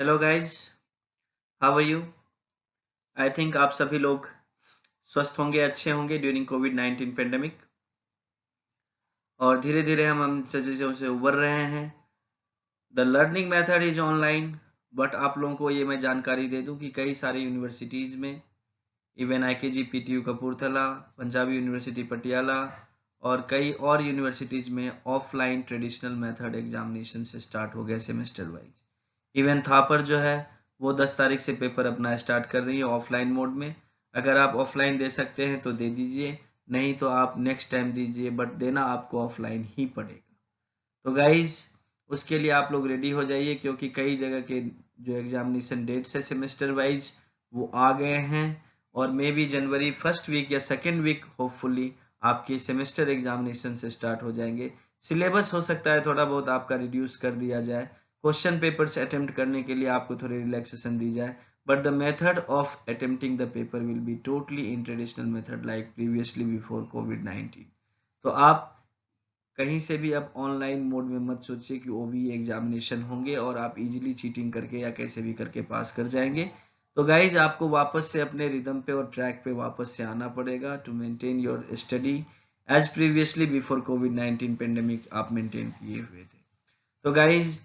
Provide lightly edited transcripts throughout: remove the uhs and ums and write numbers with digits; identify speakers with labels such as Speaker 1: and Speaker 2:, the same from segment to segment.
Speaker 1: Hello guys, how are you? I think आप सभी लोग स्वस्थ होंगे, अच्छे होंगे ड्यूरिंग कोविड-19 पेंडेमिक। और धीरे धीरे हम चीज़ों से उबर रहे हैं। The learning method is online, but आप लोगों को ये मैं जानकारी दे दूं कि कई सारी यूनिवर्सिटीज़ में, even आईकेजी PTU Kapurthala, Punjabi university Patiala और कई और यूनिवर्सिटीज़ में ऑफलाइन ट्रेडिशनल मेथड एग्जामिनेशन से स्टार्ट हो गए सेमेस्टर वाइज। इवन थापर जो है वो 10 तारीख से पेपर अपना स्टार्ट कर रही है ऑफलाइन मोड में। अगर आप ऑफलाइन दे सकते हैं तो दे दीजिए, नहीं तो आप नेक्स्ट टाइम दीजिए, बट देना आपको ऑफलाइन ही पड़ेगा। तो गाइज, उसके लिए आप लोग रेडी हो जाइए, क्योंकि कई जगह के जो एग्जामिनेशन डेट्स है सेमेस्टर वाइज वो आ गए हैं। और maybe January first week या सेकेंड वीक होपफुली आपके सेमेस्टर एग्जामिनेशन से स्टार्ट हो जाएंगे। सिलेबस हो सकता है थोड़ा बहुत आपका रिड्यूस कर दिया जाए, क्वेश्चन पेपर्स अटेम्प्ट करने के लिए आपको थोड़ी रिलैक्सेशन दी जाए, but the method of attempting the paper will be totally in traditional method like previously before कोविड-19। तो आप कहीं से भी अब ऑनलाइन मोड में मत सोचिए कि ओबी एग्जामिनेशन होंगे और आप इजीली चीटिंग करके या कैसे भी करके पास कर जाएंगे। तो गाइज, आपको वापस से अपने रिदम पे और ट्रैक पे वापस से आना पड़ेगा to maintain your study as previously before कोविड-19 पेंडेमिक आप मेंटेन किए हुए थे। तो गाइज,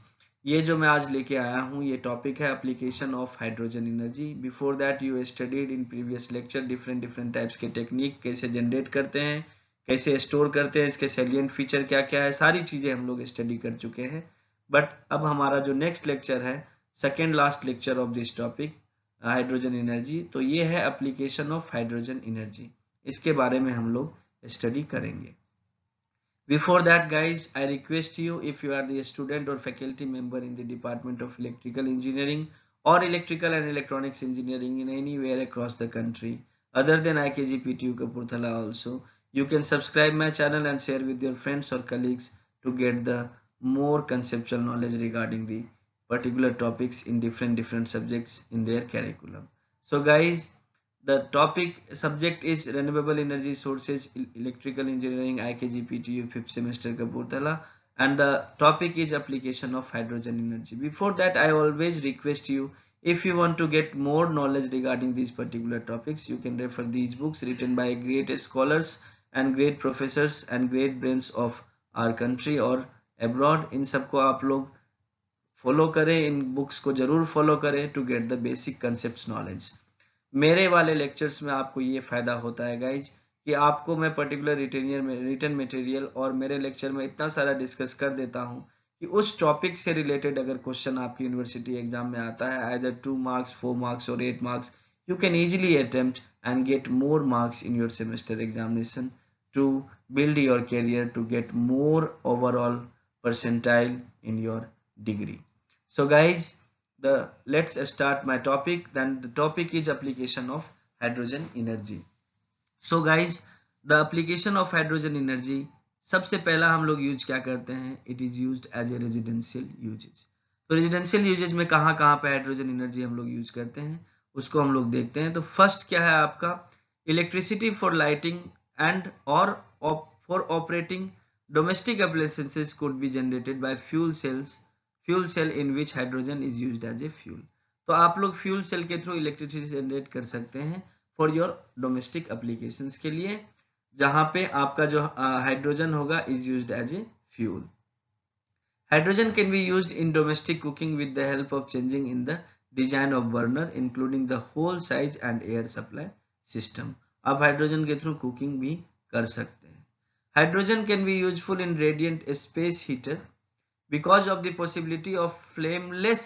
Speaker 1: ये जो मैं आज लेके आया हूँ ये टॉपिक है application of hydrogen energy. Before that you studied in previous lecture different types के टेक्निक कैसे जनरेट करते हैं, कैसे स्टोर करते हैं, इसके सैलिएंट फीचर क्या क्या है, सारी चीजें हम लोग स्टडी कर चुके हैं। बट अब हमारा जो नेक्स्ट लेक्चर है, second last lecture of this topic hydrogen energy, तो ये है एप्लीकेशन ऑफ हाइड्रोजन एनर्जी। इसके बारे में हम लोग स्टडी करेंगे। Before that, guys, I request you, if you are the student or faculty member in the Department of Electrical Engineering or Electrical and Electronics Engineering in anywhere across the country, other than IKG PTU Kapurthala also, you can subscribe my channel and share with your friends or colleagues to get the more conceptual knowledge regarding the particular topics in different subjects in their curriculum. So guys, the topic subject is renewable energy sources, electrical engineering, IKG PTU 5th semester Kapurthala, and the topic is application of hydrogen energy. Before that, I always request you, if you want to get more knowledge regarding these particular topics, you can refer these books written by great scholars and great professors and great brains of our country or abroad. इन सबको आप लोग follow करें, इन books को जरूर follow करें to get the basic concept knowledge. मेरे वाले lectures में आपको ये फायदा होता है गाइज कि आपको मैं पर्टिकुलर रिटर्न मटेरियल और मेरे लेक्चर में इतना सारा डिस्कस कर देता हूँ कि उस टॉपिक से रिलेटेड अगर क्वेश्चन आपकी यूनिवर्सिटी एग्जाम में आता है, आइदर 2 मार्क्स, 4 मार्क्स और 8 marks, you can easily attempt and get more marks in your semester examination to build your career to get more overall percentile in your degree. So guys, let's start my topic. Then the topic is application of hydrogen energy. So guys, the application of hydrogen energy, सबसे पहला हम लोग use क्या करते हैं, it is used as a residential usages. तो residential usages में कहाँ कहाँ पे हाइड्रोजन एनर्जी हम लोग यूज करते हैं उसको हम लोग देखते हैं। तो फर्स्ट क्या है आपका, इलेक्ट्रिसिटी फॉर लाइटिंग एंड और for operating domestic appliances could be generated by fuel cell in which hydrogen is used as a fuel. तो आप लोग फ्यूल सेल के थ्रू इलेक्ट्रिसिटी जनरेट कर सकते हैं फॉर योर डोमेस्टिक एप्लीकेशंस के लिए, जहां पे आपका जो हाइड्रोजन होगा is used as a fuel. Hydrogen can be used in domestic cooking with the help of changing in the design of burner, including the hole size and air supply system. आप hydrogen के through cooking भी कर सकते हैं। Hydrogen can be useful in radiant space heater because of the possibility of flameless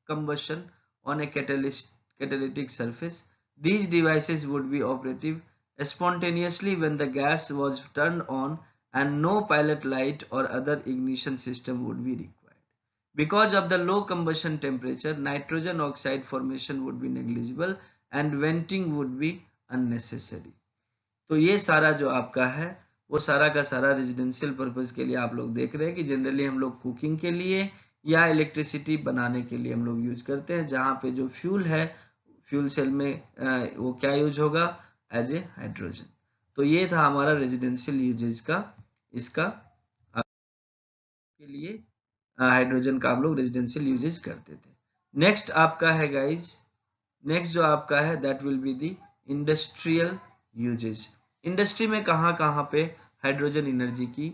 Speaker 1: combustion on a catalytic surface. These devices would be operative spontaneously when the gas was turned on and no pilot light or other ignition system would be required. Because of the low combustion temperature, nitrogen oxide formation would be negligible and venting would be unnecessary. तो ये सारा जो आपका है वो सारा का सारा रेजिडेंशियल पर्पस के लिए आप लोग देख रहे हैं कि जनरली हम लोग कुकिंग के लिए या इलेक्ट्रिसिटी बनाने के लिए हम लोग यूज करते हैं, जहाँ पे जो फ्यूल है फ्यूल सेल में वो क्या यूज होगा, एज ए हाइड्रोजन। तो ये था हमारा रेजिडेंशियल यूजेज का, इसका के लिए हाइड्रोजन का हम लोग रेजिडेंशियल यूजेज करते थे। नेक्स्ट आपका है गाइज, नेक्स्ट जो आपका है that will be the industrial usages. Industry में कहाँ कहाँ पे हाइड्रोजन एनर्जी की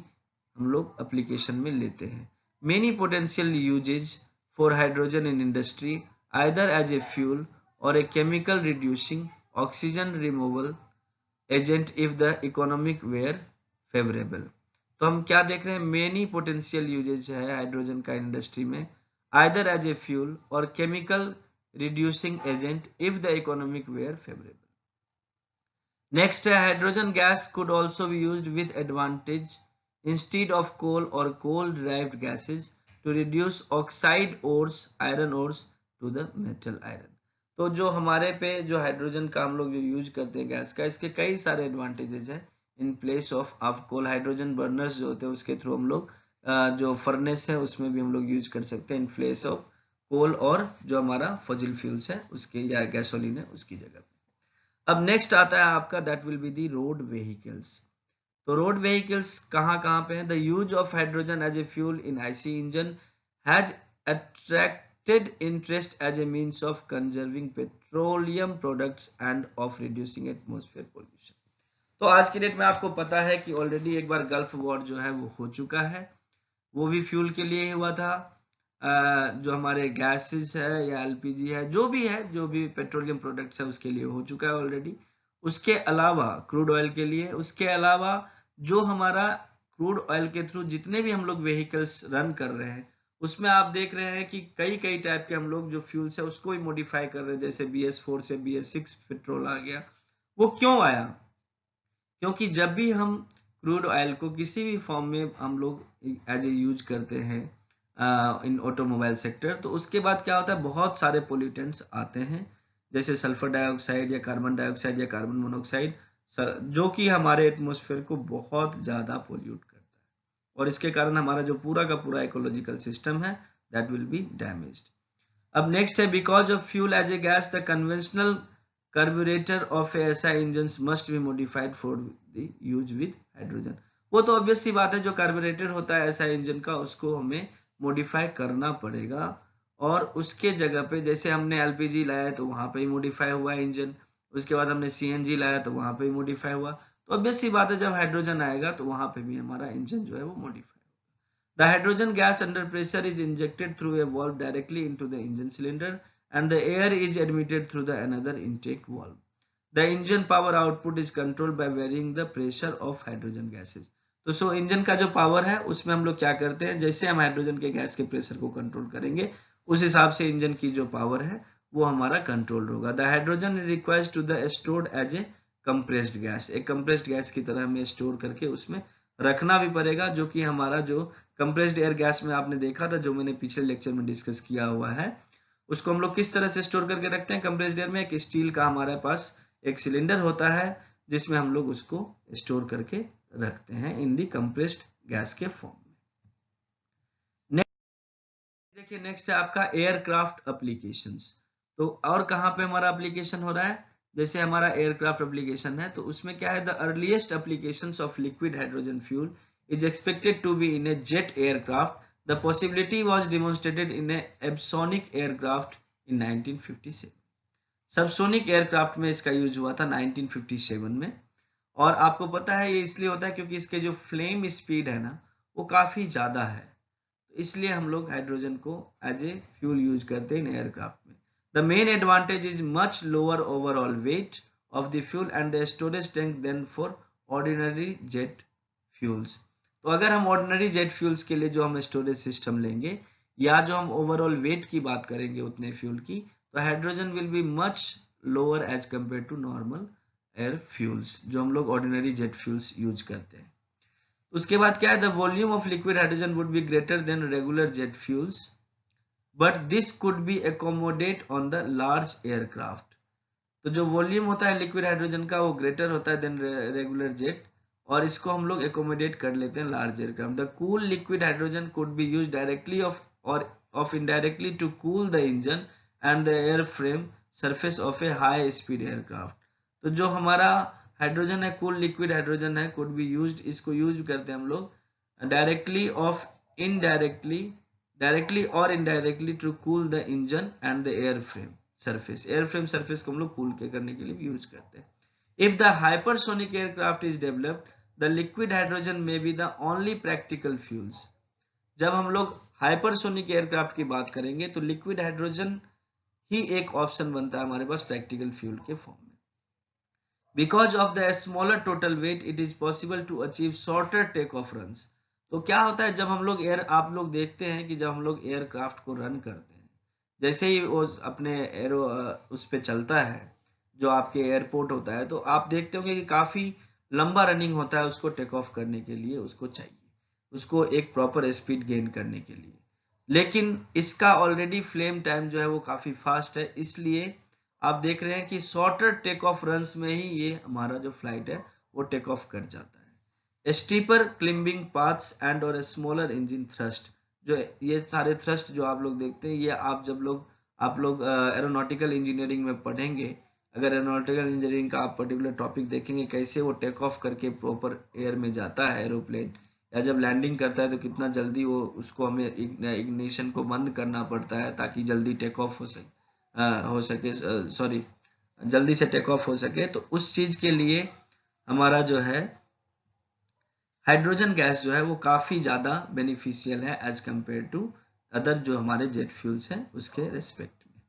Speaker 1: हम लोग एप्लीकेशन में लेते हैं। Many potential uses for hydrogen in industry either as a fuel और a chemical reducing oxygen removal agent if the economic were favourable. तो हम क्या देख रहे हैं, मेनी पोटेंशियल यूजेज है हाइड्रोजन का इंडस्ट्री में, आइदर एज ए फ्यूल और chemical reducing agent if the economic were favourable. Next है hydrogen gas could also be used with advantage instead of coal और coal derived gases to reduce oxide ores iron ores to the metal iron. तो जो हमारे पे जो hydrogen का हम लोग जो यूज करते हैं गैस का, इसके कई सारे एडवांटेजेस हैं in place of coal. Hydrogen burners जो होते हैं उसके थ्रू हम लोग जो फर्नेस है उसमें भी हम लोग यूज कर सकते हैं इन प्लेस ऑफ कोल, और जो हमारा फॉसिल फ्यूल्स है उसके या गैसोलीन है उसकी जगह पे। अब नेक्स्ट आता है आपका that will be the road vehicles. तो रोड व्हीकल्स कहाँ कहाँ पे हैं। The use of hydrogen as a fuel in IC engine has attracted interest as a means of conserving petroleum products and of reducing atmosphere pollution। तो आज की date में आपको पता है कि ऑलरेडी एक बार गल्फ वॉर जो है वो हो चुका है, वो भी फ्यूल के लिए ही हुआ था। जो हमारे गैसेस है या एलपीजी है, जो भी है, जो भी पेट्रोलियम प्रोडक्ट्स है उसके लिए हो चुका है ऑलरेडी। उसके अलावा क्रूड ऑयल के लिए, उसके अलावा जो हमारा क्रूड ऑयल के थ्रू जितने भी हम लोग व्हीकल्स रन कर रहे हैं उसमें आप देख रहे हैं कि कई कई टाइप के हम लोग जो फ्यूल्स है उसको ही मॉडिफाई कर रहे हैं, जैसे BS4 से BS6 पेट्रोल आ गया। वो क्यों आया, क्योंकि जब भी हम क्रूड ऑयल को किसी भी फॉर्म में हम लोग एज ए यूज करते हैं इन ऑटोमोबाइल सेक्टर, तो उसके बाद क्या होता है, बहुत सारे पोल्यूटेंट्स आते हैं जैसे सल्फर डाइऑक्साइड या कार्बन डाइऑक्साइड या कार्बन मोनोऑक्साइड, जो कि हमारे एटमॉस्फेयर को बहुत ज्यादा पोल्यूट करता है, और इसके कारण हमारा जो पूरा का पूरा इकोलॉजिकल सिस्टम है दैट विल बी डैमेज्ड। अब नेक्स्ट है because of fuel as a gas the conventional carburettor of ऐसा engine must be modified for the use with hydrogen. वो तो ऑब्वियस सी बात है, जो कार्बोरेटर होता है ऐसा इंजन का उसको हमें मॉडिफाई करना पड़ेगा, और उसके जगह पे जैसे हमने एलपीजी लाया तो वहां पे ही मॉडिफाई हुआ इंजन, उसके बाद हमने सीएनजी लाया तो वहां पे ही मॉडिफाई हुआ। तो ऑब्वियस सी बात है जब हाइड्रोजन आएगा तो वहां पे भी हमारा इंजन जो है वो modify. The hydrogen gas under pressure is injected through a valve directly into the engine cylinder and the air is admitted through the another intake valve. The engine power output is controlled by varying the pressure of hydrogen gases. तो सो engine का जो power है उसमें हम लोग क्या करते हैं, जैसे हम हाइड्रोजन के गैस के प्रेशर को कंट्रोल करेंगे उस हिसाब से इंजन की जो पावर है वो हमारा कंट्रोल होगा। The hydrogen requires to the stored as a compressed gas, एक कंप्रेस्ड गैस की तरह हमें स्टोर करके उसमें रखना भी पड़ेगा, जो कि हमारा जो कंप्रेस्ड एयर गैस में आपने देखा था, जो मैंने पिछले लेक्चर में डिस्कस किया हुआ है, उसको हम लोग किस तरह से स्टोर करके रखते हैं। कंप्रेस्ड एयर में एक स्टील का हमारे पास एक सिलेंडर होता है जिसमें हम लोग उसको स्टोर करके रखते हैं इन दी कंप्रेस्ड गैस के फॉर्म में। नेक्स्ट देखिए, नेक्स्ट है आपका एयरक्राफ्ट एप्लीकेशंस। तो और कहाँ पे हमारा एप्लीकेशन हो रहा है, जैसे हमारा एयरक्राफ्ट एप्लीकेशन है तो उसमें क्या है, the earliest applications of liquid hydrogen fuel is expected to be in a jet aircraft. The possibility was demonstrated in a subsonic aircraft in 1957. Subsonic aircraft में इसका यूज हुआ था 1957 में, और आपको पता है ये इसलिए होता है क्योंकि इसके जो फ्लेम स्पीड है ना वो काफी ज्यादा है, तो इसलिए हम लोग हाइड्रोजन को एज ए फ्यूल यूज करते हैं इन एयरक्राफ्ट में। The main advantage is much lower overall weight of the fuel and the storage tank than for ordinary jet fuels. तो अगर हम ऑर्डिनरी जेट फ्यूल्स के लिए जो हम स्टोरेज सिस्टम लेंगे या जो हम ओवरऑल वेट की बात करेंगे उतने फ्यूल की, तो hydrogen will be much lower as compare to normal air fuels जो हम लोग ऑर्डिनरी जेट फ्यूल्स यूज करते हैं। उसके बाद क्या है, the volume of liquid hydrogen would be greater than regular jet fuels but this could be accommodate on the large aircraft. तो जो वॉल्यूम होता है लिक्विड हाइड्रोजन का वो ग्रेटर होता है देन रेगुलर जेट, और इसको हम लोग एकोमोडेट कर लेते हैं large aircraft. The cool liquid hydrogen could be use directly of indirectly to cool the engine and the air frame surface of a high speed aircraft. तो जो हमारा हाइड्रोजन है, कूल लिक्विड हाइड्रोजन है, could be used, इसको use करते हैं हम लोग डायरेक्टली ऑफ इनडायरेक्टली डायरेक्टली और indirectly to cool the engine and the air frame surface. Air frame surface को हम लोग कूल करने के लिए भी यूज करते हैं। If the hypersonic aircraft is developed, the liquid hydrogen may be the only practical fuels. जब हम लोग हाइपरसोनिक एयरक्राफ्ट की बात करेंगे तो लिक्विड हाइड्रोजन ही एक ऑप्शन बनता है हमारे पास प्रैक्टिकल फ्यूल के फॉर्म में। Because of the smaller total weight it is possible to achieve shorter take off runs. तो क्या होता है जब हम लोग आप लोग देखते हैं कि जब हम लोग एयरक्राफ्ट को रन करते हैं, जैसे ही वो अपने एरो उस पे चलता है, जो आपके एयरपोर्ट होता है, तो आप देखते होंगे कि काफी लंबा रनिंग होता है उसको टेक ऑफ करने के लिए, उसको चाहिए, उसको एक प्रॉपर स्पीड गेन करने के लिए। लेकिन इसका ऑलरेडी फ्लेम टाइम जो है वो काफी फास्ट है, इसलिए आप देख रहे हैं कि शॉर्टर टेक ऑफ रन्स में ही ये हमारा जो फ्लाइट है वो टेक ऑफ कर जाता है। स्टीपर क्लिम्बिंग पाथ्स एंड और स्मॉलर इंजन थ्रस्ट, जो ये सारे थ्रस्ट जो आप लोग देखते हैं, ये आप लोग एरोनॉटिकल इंजीनियरिंग में पढ़ेंगे। अगर एरोनॉटिकल इंजीनियरिंग का आप पर्टिकुलर टॉपिक देखेंगे कैसे वो टेक ऑफ करके प्रॉपर एयर में जाता है एरोप्लेन, या जब लैंडिंग करता है तो कितना जल्दी वो उसको हमें इग्निशन को बंद करना पड़ता है ताकि जल्दी टेक ऑफ हो सके सॉरी जल्दी से टेक ऑफ हो सके। तो उस चीज के लिए हमारा जो है हाइड्रोजन गैस जो है वो काफी ज्यादा बेनिफिशियल है एज कंपेयर टू अदर जो हमारे जेट फ्यूल्स हैं उसके रेस्पेक्ट में।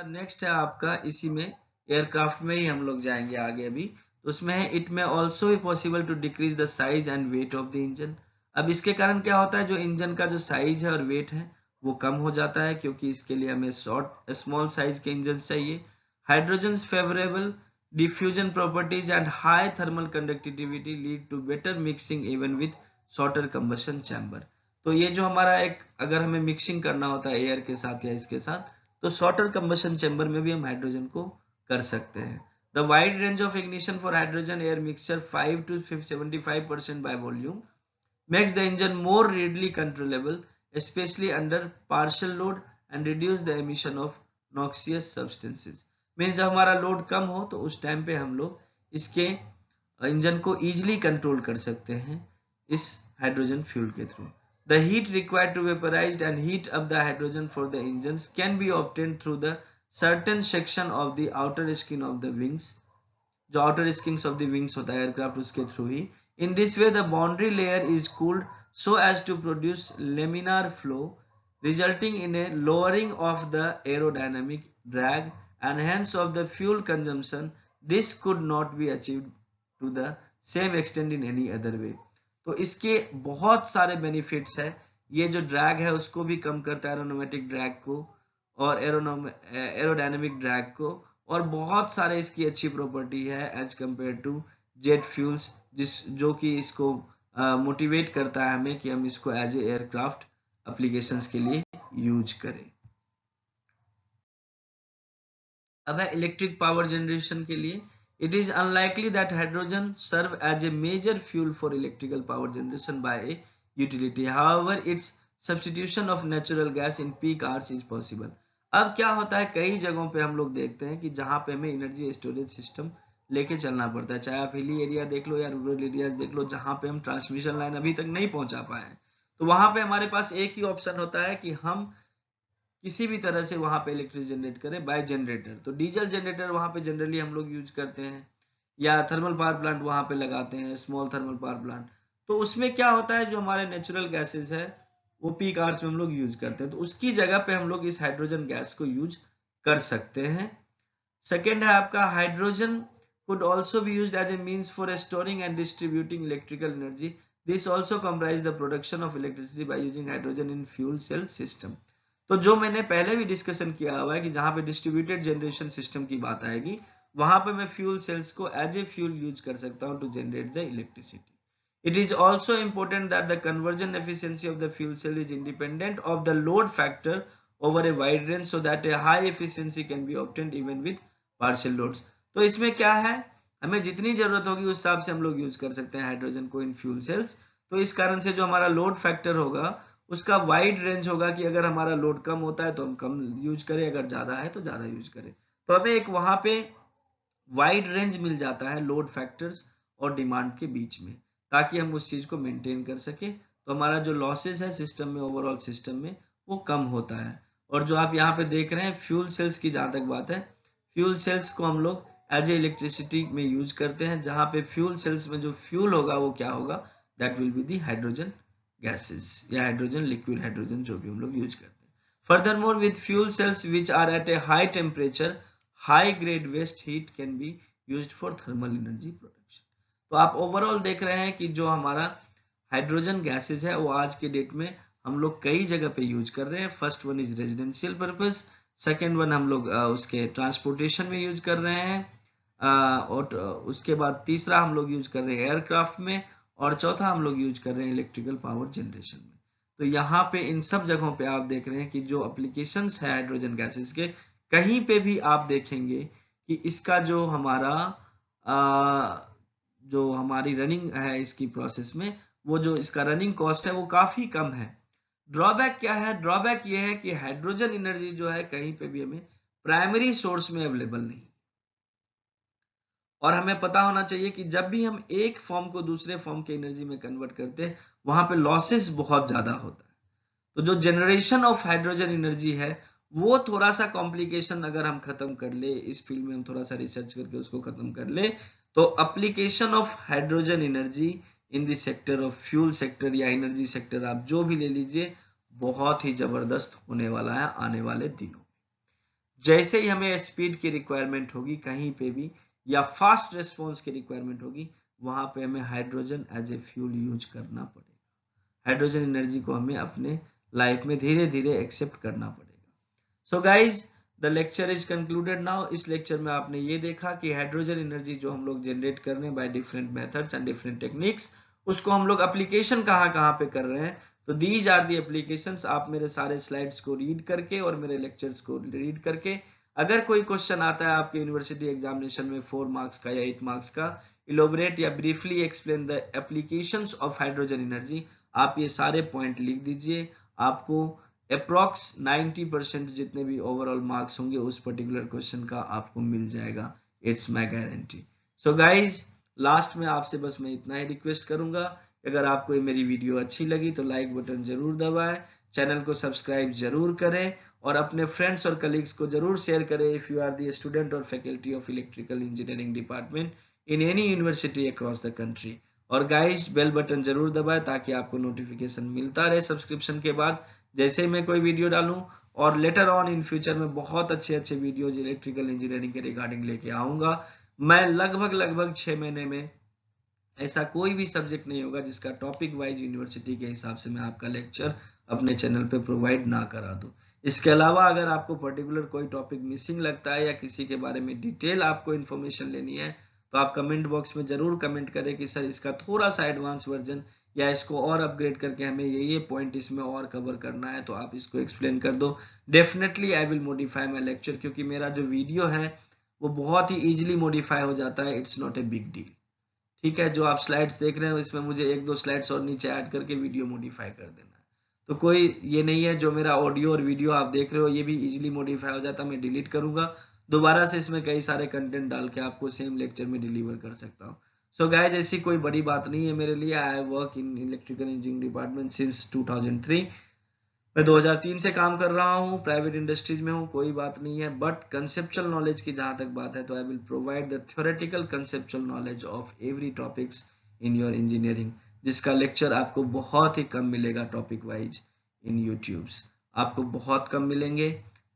Speaker 1: नेक्स्ट है आपका, इसी में एयरक्राफ्ट में ही हम लोग जाएंगे आगे अभी, तो उसमें है इट में ऑल्सो भी possible to decrease the size and weight of the engine. अब इसके कारण क्या होता है, जो इंजन का जो साइज है और वेट है वो कम हो जाता है, क्योंकि इसके लिए हमें स्मॉल साइज के इंजन चाहिए। Hydrogen favourable diffusion properties and high thermal conductivity lead to better mixing even with shorter combustion chamber. तो ये जो हमारा एक, अगर हमें मिक्सिंग करना होता है एयर के साथ या इसके साथ, तो शॉर्टर कंबशन चैम्बर में भी हम हाइड्रोजन को कर सकते हैं। The wide range of ignition for hydrogen air mixture 5 to 75% by volume makes the engine more readily controllable, especially under partial load, and reduce the emission of noxious substances। Means जब हमारा load कम हो तो उस time पे हम लोग इसके engine को इजीली कंट्रोल कर सकते हैं इस हाइड्रोजन फ्यूल के through. The heat required to vaporize and heat up the hydrogen for the engines can be obtained through the certain section of the outer skin of the wings, जो outer skins of the wings होता है aircraft उसके through he. In this way the boundary layer is cooled so as to produce laminar flow, resulting in a lowering of the aerodynamic drag and hence of the fuel consumption. This could not be achieved to the same extent in any other way। तो इसके बहुत सारे benefits है। ये जो drag है उसको भी कम करता है, एरोनोमेटिक ड्रैग को और एरोडायनेमिक ड्रैग को, और बहुत सारे इसकी अच्छी प्रॉपर्टी है as compare to jet fuels, जो कि इसको मोटिवेट करता है हमें कि हम इसको एज ए एयरक्राफ्ट एप्लीकेशंस के लिए यूज करें। अब है इलेक्ट्रिक पावर जनरेशन के लिए। It is unlikely that hydrogen serve as a major fuel for electrical power generation by a utility. However, its substitution of natural gas in peak hours is possible। अब क्या होता है, कई जगहों पे हम लोग देखते हैं कि जहां पे हमें एनर्जी स्टोरेज सिस्टम लेके चलना पड़ता है, चाहे आप हिली एरिया देख लो या रूरल एरियाज देख लो, जहां पे हम ट्रांसमिशन लाइन अभी तक नहीं पहुंचा पाए हैं, तो वहां पे हमारे पास एक ही ऑप्शन होता है कि हम किसी भी तरह से वहां पे इलेक्ट्रिसिटी जनरेट करें बाय जनरेटर। तो डीजल जनरेटर वहां पे जनरली हम लोग यूज करते हैं, या थर्मल पावर प्लांट वहां पे लगाते हैं, स्मॉल थर्मल पावर प्लांट। तो उसमें क्या होता है, जो हमारे नेचुरल गैसेस है वो पीक आवर्स में हम लोग यूज करते हैं, तो उसकी जगह पे हम लोग इस हाइड्रोजन गैस को यूज कर सकते हैं। सेकेंड है आपका, hydrogen could also be used as a means for storing and distributing electrical energy. This also comprise the production of electricity by using hydrogen in fuel cell system। तो जो मैंने पहले भी डिस्कशन किया हुआ है कि जहां पे डिस्ट्रीब्यूटेड जनरेशन सिस्टम की बात आएगी, वहां पे मैं फ्यूल सेल्स को एज ए फ्यूल यूज कर सकता हूं to generate the electricity. It is also important that the conversion efficiency of the fuel cell is independent of the load factor over a wide range, so that a high efficiency can be obtained even with partial loads। तो इसमें क्या है, हमें जितनी जरूरत होगी उस हिसाब से हम लोग यूज कर सकते हैं हाइड्रोजन को इन फ्यूल सेल्स। तो इस कारण से जो हमारा लोड फैक्टर होगा उसका वाइड रेंज होगा, कि अगर हमारा लोड कम होता है तो हम कम यूज करें, अगर ज्यादा है तो ज्यादा यूज करें। तो हमें एक वहां पे वाइड रेंज मिल जाता है लोड फैक्टर्स और डिमांड के बीच में, ताकि हम उस चीज को मेंटेन कर सके। तो हमारा जो लॉसेस है सिस्टम में, ओवरऑल सिस्टम में, वो कम होता है। और जो आप यहाँ पे देख रहे हैं फ्यूल सेल्स की जहाँ तक बात है, फ्यूल सेल्स को हम लोग एज ए इलेक्ट्रिसिटी में यूज करते हैं, जहाँ पे फ्यूल सेल्स में जो फ्यूल होगा वो क्या होगा, that will be the hydrogen gases या हाइड्रोजन, लिक्विड हाइड्रोजन, जो भी हम लोग यूज करते हैं। Furthermore with fuel cells which are at a high temperature, high grade waste heat can be used for thermal energy production. तो आप overall देख रहे हैं कि जो हमारा हाइड्रोजन गैसेज है वो आज के डेट में हम लोग कई जगह पे यूज कर रहे हैं। First one is residential purpose, second one हम लोग उसके ट्रांसपोर्टेशन में यूज कर रहे हैं, और उसके बाद तीसरा हम लोग यूज कर रहे हैं एयरक्राफ्ट में, और चौथा हम लोग यूज कर रहे हैं इलेक्ट्रिकल पावर जनरेशन में। तो यहाँ पे इन सब जगहों पे आप देख रहे हैं कि जो एप्लीकेशंस है हाइड्रोजन गैसेज के, कहीं पे भी आप देखेंगे कि इसका जो हमारा जो हमारी रनिंग है इसकी प्रोसेस में, वो जो इसका रनिंग कॉस्ट है वो काफी कम है। ड्रॉबैक क्या है? ड्रॉबैक ये है कि हाइड्रोजन एनर्जी जो है कहीं पे भी हमें प्राइमरी सोर्स में अवेलेबल नहीं, और हमें पता होना चाहिए कि जब भी हम एक फॉर्म को दूसरे फॉर्म के एनर्जी में कन्वर्ट करते हैं वहां पे लॉसेस बहुत ज्यादा होता है। तो जो जनरेशन ऑफ हाइड्रोजन एनर्जी है वो थोड़ा सा कॉम्प्लिकेशन अगर हम खत्म कर ले, इस फील्ड में हम थोड़ा सा रिसर्च करके उसको खत्म कर ले, तो application of hydrogen energy in the sector of fuel sector या एनर्जी सेक्टर, आप जो भी ले लीजिए, बहुत ही जबरदस्त होने वाला है आने वाले दिनों में। जैसे ही हमें स्पीड की रिक्वायरमेंट होगी कहीं पे भी, या फास्ट रिस्पॉन्स की रिक्वायरमेंट होगी, वहां पे हमें hydrogen as a fuel use करना पड़ेगा। हाइड्रोजन एनर्जी को हमें अपने लाइफ में धीरे धीरे एक्सेप्ट करना पड़ेगा। So guys, the lecture is concluded now. इस लेक्चर में आपने ये देखा कि हाइड्रोजन एनर्जी जो हम लोग जनरेट कर रहे हैं by different methods and different techniques, उसको हम लोग एप्लीकेशन कहाँ कहाँ पे कर रहे हैं। तो दीज आर दी एप्लीकेशंस। आप मेरे सारे स्लाइड्स को रीड करके और मेरे लेक्चर्स को रीड करके, अगर कोई क्वेश्चन आता है आपके यूनिवर्सिटी एग्जामिनेशन में 4 मार्क्स का या 8 मार्क्स का, इलोबरेट या briefly explain the applications of hydrogen energy, आप ये सारे पॉइंट लिख दीजिए। आपको अप्रॉक्स 90% जितने भी ओवरऑल मार्क्स होंगे उस पर्टिकुलर क्वेश्चन का आपको मिल जाएगा, it's my guarantee. So guys, last में आपसे बस मैं इतना ही रिक्वेस्ट करूंगा, अगर आपको ये मेरी वीडियो अच्छी लगी तो लाइक बटन जरूर दबाएं, चैनल को सब्सक्राइब जरूर करें, और अपने फ्रेंड्स और कलीग्स को जरूर शेयर करें if you are the student और faculty of electrical engineering department in any university across the country. और गाइज, बेल बटन जरूर दबाएं ताकि आपको नोटिफिकेशन मिलता रहे सब्सक्रिप्शन के बाद जैसे ही मैं कोई वीडियो डालूं। और लेटर ऑन इन फ्यूचर में बहुत अच्छे अच्छे वीडियोज इलेक्ट्रिकल इंजीनियरिंग के रिगार्डिंग लेके आऊंगा। मैं लगभग 6 महीने में ऐसा कोई भी सब्जेक्ट नहीं होगा जिसका टॉपिक वाइज यूनिवर्सिटी के हिसाब से मैं आपका लेक्चर अपने चैनल पे प्रोवाइड ना करा दूं। इसके अलावा अगर आपको पर्टिकुलर कोई टॉपिक मिसिंग लगता है या किसी के बारे में डिटेल आपको इन्फॉर्मेशन लेनी है, तो आप कमेंट बॉक्स में जरूर कमेंट करें कि सर इसका थोड़ा सा एडवांस वर्जन या इसको और अपग्रेड करके हमें ये पॉइंट इसमें और कवर करना है, तो आप इसको एक्सप्लेन कर दो। Definitely I will modify my lecture, क्योंकि मेरा जो वीडियो है वो बहुत ही इजीली मॉडिफाई हो जाता है, it's not a big deal. ठीक है, जो आप स्लाइड्स देख रहे हैं इसमें मुझे 1-2 स्लाइड्स और नीचे ऐड करके वीडियो मॉडिफाई कर देना है। तो कोई ये नहीं है, जो मेरा ऑडियो और वीडियो आप देख रहे हो ये भी इजीली मॉडिफाई हो जाता है, मैं डिलीट करूंगा दोबारा से, इसमें कई सारे कंटेंट डाल के आपको सेम लेक्चर में डिलीवर कर सकता हूँ। सो गाइस, ऐसी कोई बड़ी बात नहीं है मेरे लिए। I work in electrical engineering department since 2003। मैं 2003 से काम कर रहा हूँ, प्राइवेट इंडस्ट्रीज में हूँ, कोई बात नहीं है। बट कंसेप्चुअल नॉलेज की जहां तक बात है तो I will provide the theoretical conceptual knowledge of every topics in your engineering, जिसका लेक्चर आपको बहुत ही कम मिलेगा टॉपिक वाइज इन यूट्यूब्स, आपको बहुत कम मिलेंगे।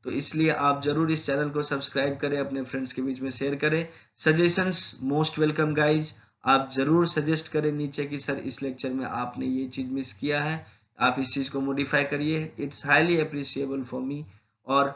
Speaker 1: तो इसलिए आप जरूर इस चैनल को सब्सक्राइब करें, अपने फ्रेंड्स के बीच में शेयर करें। सजेशंस मोस्ट वेलकम गाइज, आप जरूर सजेस्ट करें नीचे कि सर इस लेक्चर में आपने ये चीज मिस किया है, आप इस चीज को मॉडिफाई करिए। It's highly appreciable for me. और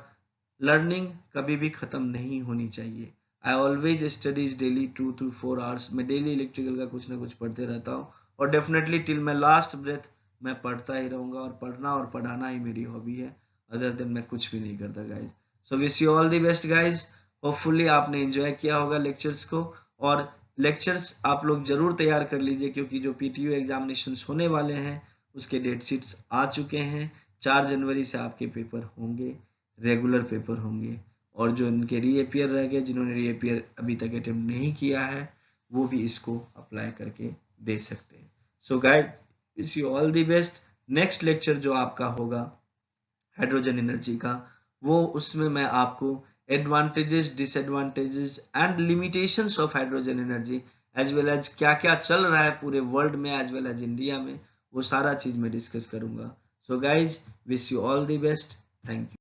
Speaker 1: लर्निंग कभी भी खत्म नहीं होनी चाहिए। I always studies daily 2 to 4 hours. मैं डेली इलेक्ट्रिकल का कुछ ना कुछ पढ़ते रहता हूँ, और definitely till my last breath मैं पढ़ता ही रहूंगा, और पढ़ना और पढ़ाना ही मेरी हॉबी है। अदर देन मैं कुछ भी नहीं करता guys. So wish you all the best guys. Hopefully आपने एंजॉय किया होगा लेक्चर्स को, और लेक्चर्स आप लोग जरूर तैयार कर लीजिए, क्योंकि जो पीटीयू एग्जामिनेशन होने वाले हैं उसके डेट शीट्स आ चुके हैं। 4 जनवरी से आपके पेपर होंगे, रेगुलर पेपर होंगे, और जो इनके रीअपियर रह गए, जिन्होंने रीअपियर अभी तक अटेम्प्ट नहीं किया है, वो भी इसको अप्लाई करके दे सकते हैं। So guys, wish you all the best. Next lecture जो आपका होगा हाइड्रोजन एनर्जी का, वो उसमें मैं आपको advantages, disadvantages and limitations of hydrogen energy as well as क्या क्या चल रहा है पूरे वर्ल्ड में एज वेल एज इंडिया में, वो सारा चीज मैं डिस्कस करूंगा। So guys, wish you all the best. Thank you.